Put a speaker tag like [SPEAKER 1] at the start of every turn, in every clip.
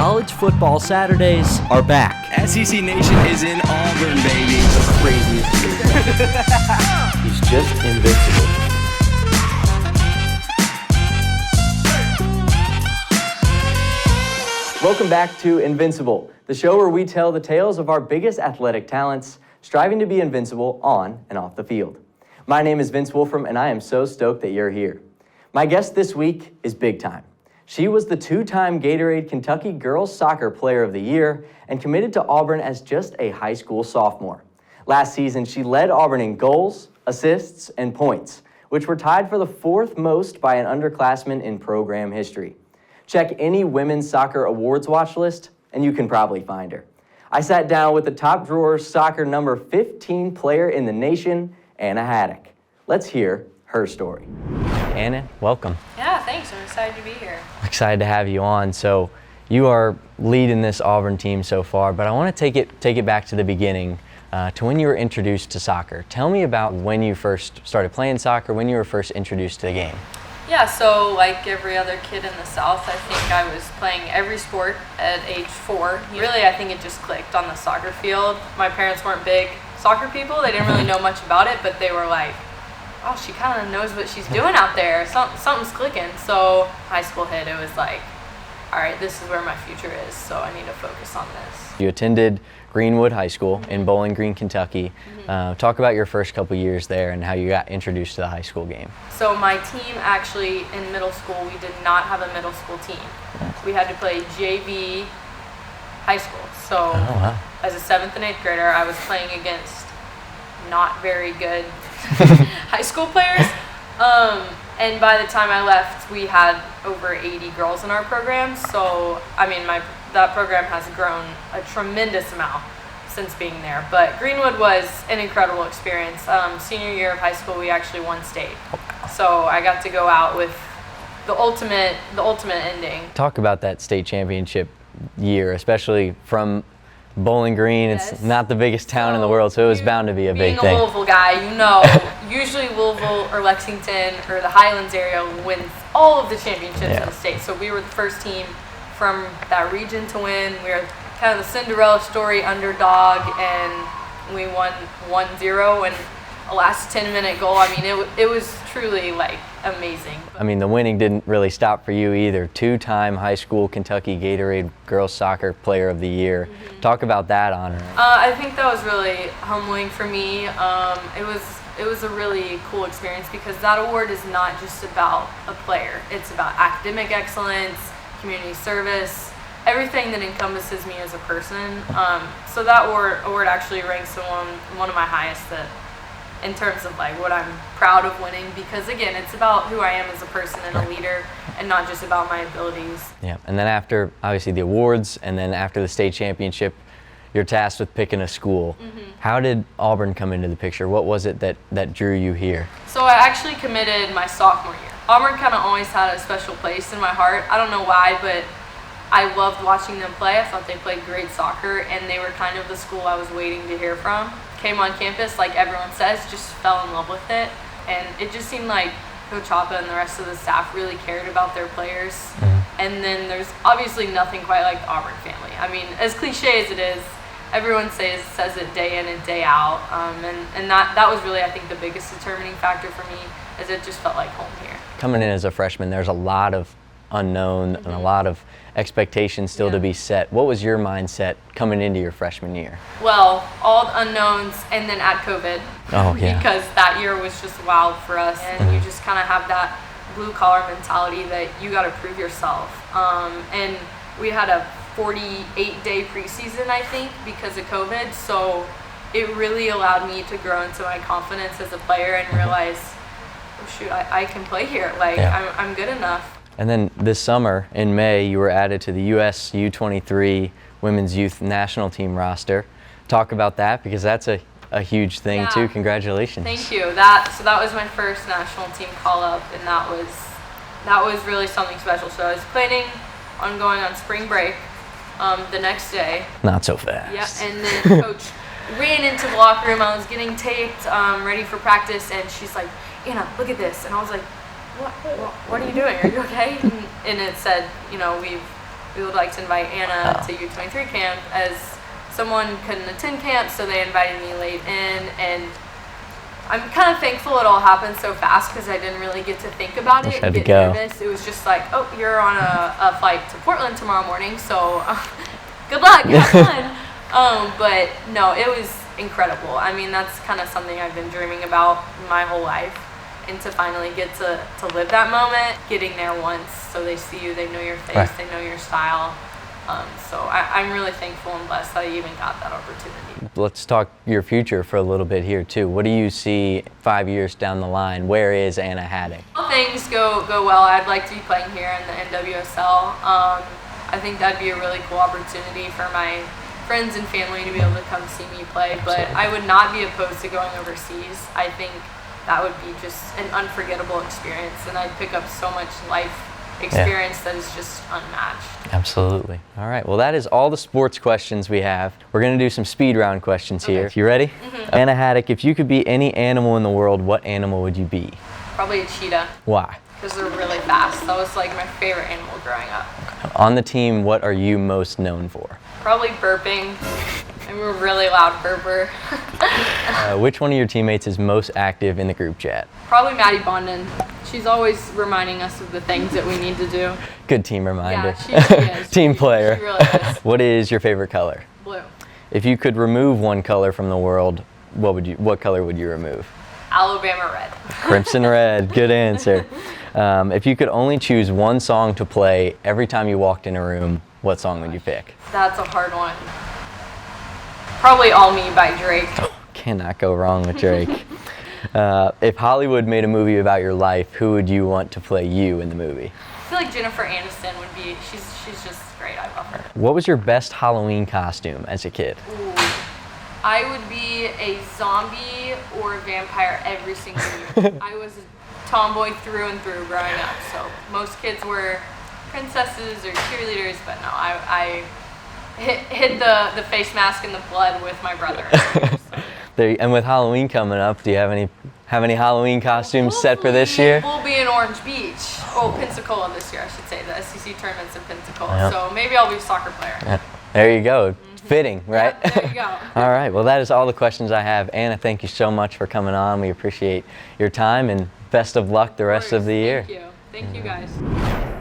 [SPEAKER 1] College football Saturdays are back.
[SPEAKER 2] SEC Nation is in Auburn, baby.
[SPEAKER 1] The craziest. He's just invincible. Welcome back to Invincible, the show where we tell the tales of our biggest athletic talents, striving to be invincible on and off the field. My name is Vince Wolfram, and I am so stoked that you're here. My guest this week is big time. She was the two-time Gatorade Kentucky Girls Soccer Player of the Year and committed to Auburn as just a high school sophomore. Last season, she led Auburn in goals, assists, and points, which were tied for the fourth most by an underclassman in program history. Check any women's soccer awards watch list, and you can probably find her. I sat down with the top drawer soccer number 15 player in the nation, Anna Haddock. Let's hear her story. Anna, welcome.
[SPEAKER 3] Yeah, thanks. I'm excited to be here.
[SPEAKER 1] Excited to have you on. So you are leading this Auburn team so far, but I want to take it back to the beginning, to when you were introduced to soccer. Tell me about when you first started playing soccer, when you were first introduced to the game.
[SPEAKER 3] Yeah, so like every other kid in the South, I think I was playing every sport at age 4. Really, I think it just clicked on the soccer field. My parents weren't big soccer people. They didn't really know much about it, but they were like, oh, she kind of knows what she's doing out there. Something's clicking. So high school hit, it was like, all right, this is where my future is, so I need to focus on this.
[SPEAKER 1] You attended Greenwood High School in Bowling Green, Kentucky. Talk about your first couple years there and how you got introduced to the high school game.
[SPEAKER 3] So my team actually, in middle school, we did not have a middle school team. We had to play JV high school. So as a 7th and 8th grader, I was playing against not very good high school players. And by the time I left, we had over 80 girls in our program. So, I mean, that program has grown a tremendous amount since being there. But Greenwood was an incredible experience. Senior year of high school, we actually won state. So I got to go out with the ultimate ending. Talk about that state championship year, especially from Bowling Green. Yes. It's not the biggest town in the world, so it was bound to be a big thing. Being a Louisville guy, you know, usually Louisville or Lexington or the Highlands area wins all of the championships in the state. So we were the first team from that region to win. We were kind of the Cinderella story underdog, and we won 1-0 and a last 10-minute goal. I mean, it was truly like amazing.
[SPEAKER 1] I mean, the winning didn't really stop for you either. Two-time high school Kentucky Gatorade Girls Soccer Player of the Year. Talk about that honor.
[SPEAKER 3] I think that was really humbling for me. It was a really cool experience because that award is not just about a player. It's about academic excellence, community service, everything that encompasses me as a person. So that award actually ranks one of my highest in terms of like what I'm proud of winning, because again, it's about who I am as a person and a leader, and not just about my abilities.
[SPEAKER 1] Yeah, and then after obviously the awards, and then after the state championship, you're tasked with picking a school. How did Auburn come into the picture? What was it that drew you here?
[SPEAKER 3] So I actually committed my sophomore year. Auburn kind of always had a special place in my heart. I don't know why, but I loved watching them play. I thought they played great soccer, and they were kind of the school I was waiting to hear from. Came on campus, like everyone says, just fell in love with it, and it just seemed like Coach Hoppa and the rest of the staff really cared about their players. And then there's obviously nothing quite like the Auburn family. I mean, as cliche as it is, everyone says it day in and day out, and that was really, I think, the biggest determining factor for me, is it just felt like home here.
[SPEAKER 1] Coming in as a freshman, there's a lot of unknown and a lot of expectations still to be set. What was your mindset coming into your freshman year?
[SPEAKER 3] Well, all the unknowns, and then add COVID.
[SPEAKER 1] Oh, yeah.
[SPEAKER 3] Because that year was just wild for us, and you just kind of have that blue-collar mentality that you got to prove yourself. And we had a 48-day preseason, I think, because of COVID, so it really allowed me to grow into my confidence as a player and realize, oh shoot, I can play here. Like, I'm good enough.
[SPEAKER 1] And then this summer, in May, you were added to the U.S. U23 Women's Youth National Team roster. Talk about that, because that's a huge thing too. Congratulations.
[SPEAKER 3] Thank you. So that was my first national team call-up, and that was really something special. So I was planning on going on spring break the next day.
[SPEAKER 1] Not so fast.
[SPEAKER 3] Yeah, and then Coach ran into the locker room. I was getting taped, ready for practice, and she's like, Anna, look at this. And I was like, what are you doing? Are you okay? And it said, you know, we would like to invite Anna to U23 camp, as someone couldn't attend camp, so they invited me late in, and I'm kind of thankful it all happened so fast because I didn't really get to think about it and get nervous. It was just like, oh, you're on a flight to Portland tomorrow morning, so good luck, have fun. But no, it was incredible. I mean, that's kind of something I've been dreaming about my whole life, and to finally get to live that moment, getting there once, so they see you, they know your face, they know your style. So I'm really thankful and blessed that I even got that opportunity.
[SPEAKER 1] Let's talk your future for a little bit here too. What do you see 5 years down the line? Where is Anna Haddock?
[SPEAKER 3] All things go well, I'd like to be playing here in the NWSL. I think that'd be a really cool opportunity for my friends and family to be able to come see me play, but I would not be opposed to going overseas. I think that would be just an unforgettable experience, and I'd pick up so much life experience that is just unmatched.
[SPEAKER 1] Absolutely. All right, well, that is all the sports questions we have. We're going to do some speed round questions here. You ready? Anna Haddock, if you could be any animal in the world, what animal would you be?
[SPEAKER 3] Probably a cheetah.
[SPEAKER 1] Why?
[SPEAKER 3] Because they're really fast. That was like my favorite animal growing up.
[SPEAKER 1] On the team, what are you most known for?
[SPEAKER 3] Probably burping. I'm a really loud burper.
[SPEAKER 1] Which one of your teammates is most active in the group chat?
[SPEAKER 3] Probably Maddie Bondon. She's always reminding us of the things that we need to do.
[SPEAKER 1] Good team reminder.
[SPEAKER 3] Yeah, she is.
[SPEAKER 1] Team player.
[SPEAKER 3] She really is.
[SPEAKER 1] What is your favorite color?
[SPEAKER 3] Blue.
[SPEAKER 1] If you could remove one color from the world, what color would you remove?
[SPEAKER 3] Alabama red.
[SPEAKER 1] Crimson red. Good answer. If you could only choose one song to play every time you walked in a room, what song would you pick?
[SPEAKER 3] That's a hard one. Probably All Me by Drake.
[SPEAKER 1] Cannot go wrong with Drake. If Hollywood made a movie about your life, who would you want to play you in the movie?
[SPEAKER 3] I feel like Jennifer Aniston would be, she's just great, I love her.
[SPEAKER 1] What was your best Halloween costume as a kid?
[SPEAKER 3] Ooh. I would be a zombie or a vampire every single year. I was a tomboy through and through growing up, so most kids were princesses or cheerleaders, but no, I hid the face mask and the blood with my brother.
[SPEAKER 1] And with Halloween coming up, do you have any Halloween costumes set for this year?
[SPEAKER 3] We'll be in Orange Beach. Oh, Pensacola this year, I should say. The SEC tournament's in Pensacola, so maybe I'll be a soccer player.
[SPEAKER 1] There you go. Fitting, right?
[SPEAKER 3] Yeah, there you go.
[SPEAKER 1] All right, well, that is all the questions I have. Anna, thank you so much for coming on. We appreciate your time, and best of luck the rest of the year.
[SPEAKER 3] Thank you. Thank you, guys.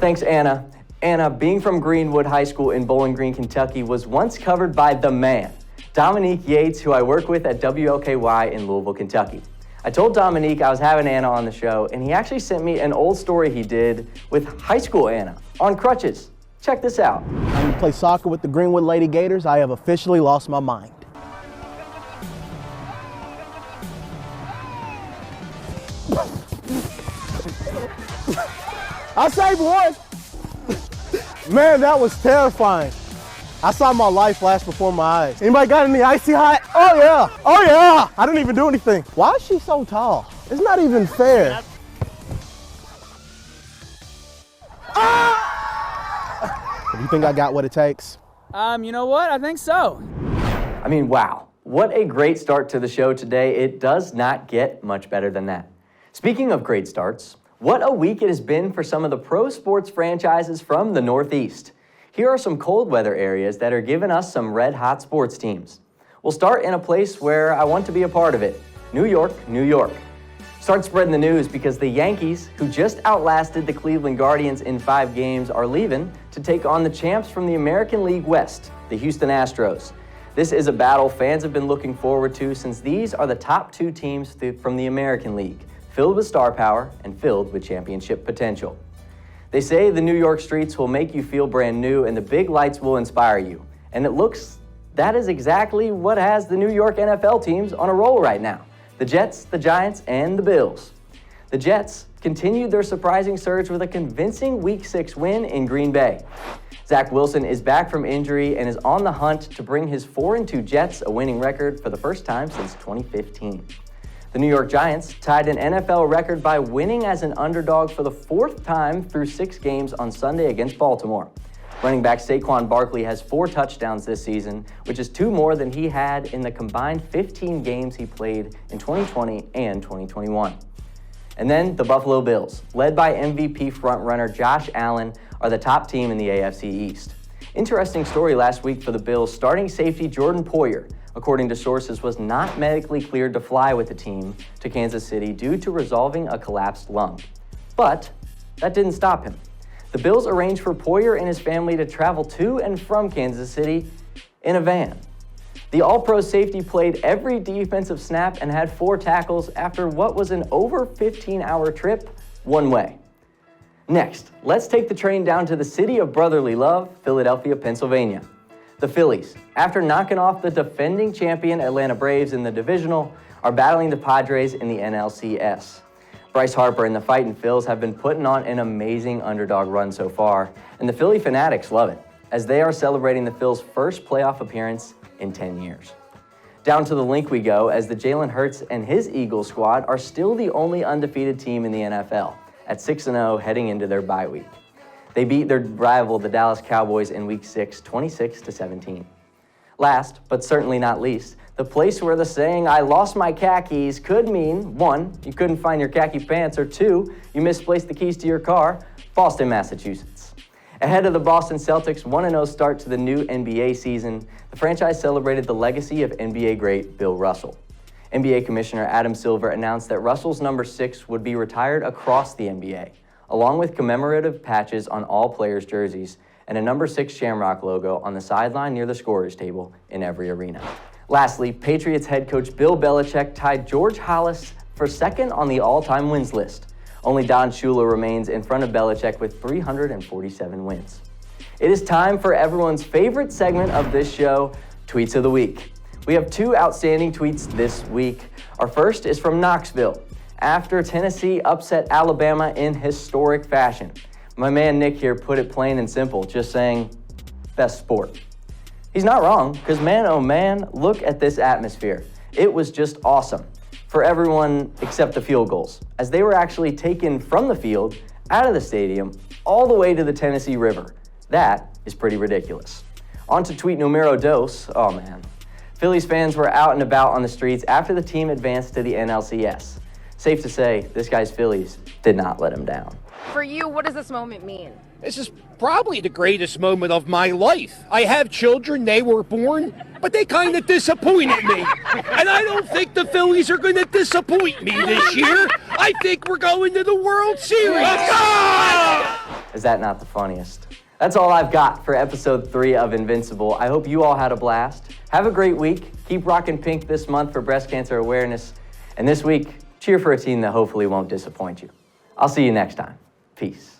[SPEAKER 1] Thanks, Anna. Anna, being from Greenwood High School in Bowling Green, Kentucky, was once covered by the man, Dominique Yates, who I work with at WLKY in Louisville, Kentucky. I told Dominique I was having Anna on the show, and he actually sent me an old story he did with high school Anna on crutches. Check this out.
[SPEAKER 4] I'm to play soccer with the Greenwood Lady Gators. I have officially lost my mind. I saved one. Man, that was terrifying. I saw my life flash before my eyes. Anybody got any icy hot? Oh yeah, oh yeah. I didn't even do anything. Why is she so tall? It's not even fair. You think I got what it takes?
[SPEAKER 5] You know what? I think so.
[SPEAKER 1] I mean, wow. What a great start to the show today. It does not get much better than that. Speaking of great starts, what a week it has been for some of the pro sports franchises from the Northeast. Here are some cold weather areas that are giving us some red hot sports teams. We'll start in a place where I want to be a part of it, New York, New York. Start spreading the news because the Yankees, who just outlasted the Cleveland Guardians in 5 games, are leaving to take on the champs from the American League West, the Houston Astros. This is a battle fans have been looking forward to since these are the top 2 teams from the American League, filled with star power and filled with championship potential. They say the New York streets will make you feel brand new and the big lights will inspire you. And it looks that is exactly what has the New York NFL teams on a roll right now. The Jets, the Giants, and the Bills. The Jets continued their surprising surge with a convincing Week 6 win in Green Bay. Zach Wilson is back from injury and is on the hunt to bring his 4-2 Jets a winning record for the first time since 2015. The New York Giants tied an NFL record by winning as an underdog for the 4th time through 6 games on Sunday against Baltimore. Running back Saquon Barkley has 4 touchdowns this season, which is 2 more than he had in the combined 15 games he played in 2020 and 2021. And then the Buffalo Bills, led by MVP frontrunner Josh Allen, are the top team in the AFC East. Interesting story last week for the Bills. Starting safety Jordan Poyer, according to sources, was not medically cleared to fly with the team to Kansas City due to resolving a collapsed lung. But that didn't stop him. The Bills arranged for Poyer and his family to travel to and from Kansas City in a van. The All-Pro safety played every defensive snap and had 4 tackles after what was an over 15-hour trip one way. Next, let's take the train down to the city of brotherly love, Philadelphia, Pennsylvania. The Phillies, after knocking off the defending champion Atlanta Braves in the divisional, are battling the Padres in the NLCS. Bryce Harper and the Fightin' Phils have been putting on an amazing underdog run so far, and the Philly fanatics love it, as they are celebrating the Phils' first playoff appearance in 10 years. Down to the link we go, as the Jalen Hurts and his Eagles squad are still the only undefeated team in the NFL, at 6-0 heading into their bye week. They beat their rival, the Dallas Cowboys, in Week 6, 26-17. Last, but certainly not least, the place where the saying, "I lost my khakis," could mean, 1, you couldn't find your khaki pants, or 2, you misplaced the keys to your car, Boston, Massachusetts. Ahead of the Boston Celtics' 1-0 start to the new NBA season, the franchise celebrated the legacy of NBA great Bill Russell. NBA Commissioner Adam Silver announced that Russell's number 6 would be retired across the NBA, along with commemorative patches on all players' jerseys and a number 6 Shamrock logo on the sideline near the scorer's table in every arena. Lastly, Patriots head coach Bill Belichick tied George Halas for second on the all-time wins list. Only Don Shula remains in front of Belichick with 347 wins. It is time for everyone's favorite segment of this show, Tweets of the Week. We have 2 outstanding tweets this week. Our first is from Knoxville, after Tennessee upset Alabama in historic fashion. My man Nick here put it plain and simple, just saying, best sport. He's not wrong, because man, oh man, look at this atmosphere. It was just awesome for everyone except the field goals, as they were actually taken from the field, out of the stadium, all the way to the Tennessee River. That is pretty ridiculous. On to tweet numero dos. Oh man. Phillies fans were out and about on the streets after the team advanced to the NLCS. Safe to say, this guy's Phillies did not let him down.
[SPEAKER 6] For you, what does this moment mean?
[SPEAKER 7] This is probably the greatest moment of my life. I have children, they were born, but they kind of disappointed me. And I don't think the Phillies are going to disappoint me this year. I think we're going to the World Series.
[SPEAKER 1] Is that not the funniest? That's all I've got for episode 3 of Invincible. I hope you all had a blast. Have a great week. Keep rocking pink this month for breast cancer awareness. And this week, cheer for a team that hopefully won't disappoint you. I'll see you next time. Peace.